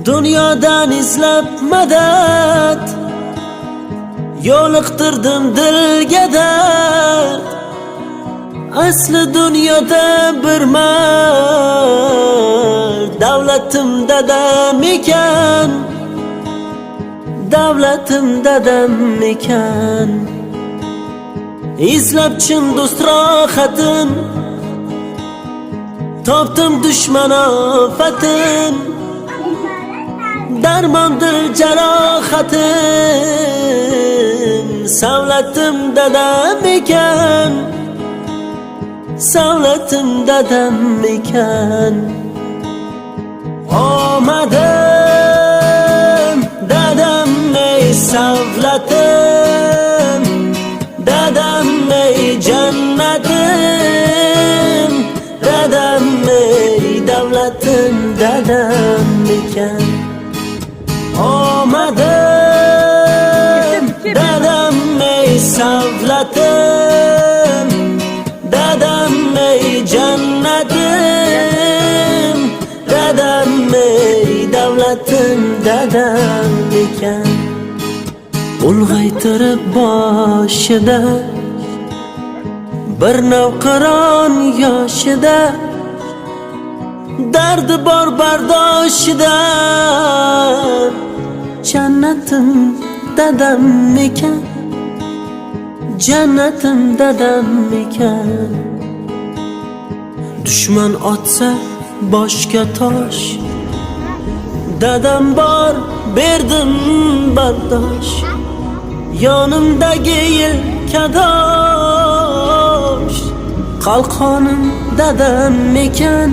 Dunyodan izlab madad, yo'liqtirdim dilga dard. Asli dunyoda bir mard, davlatim dadam ekan, davlatim dadam ekan. Izlab chin do'st rohatin, topdim dushman ofatin. Darmondir jarohatim, savlatim dadam ekan, savlatim dadam ekan. Omadim dadam ey savlatim, dadam ey jannatim, dadam ey davlatim dadam ekan. Omadim dadam ey savlatim, dadam ey jannatim, dadam ey davlatim dadam ekan. Ulg'aytirib boshida bir navqiron yoshida, dardi bor bardoshida, jannatim dadam ekan, jannatim dadam ekan. Dushman otsa boshga tosh, dadam bor berdim bardosh. Yonimdagi yelkadosh, qalqonim dadam ekan,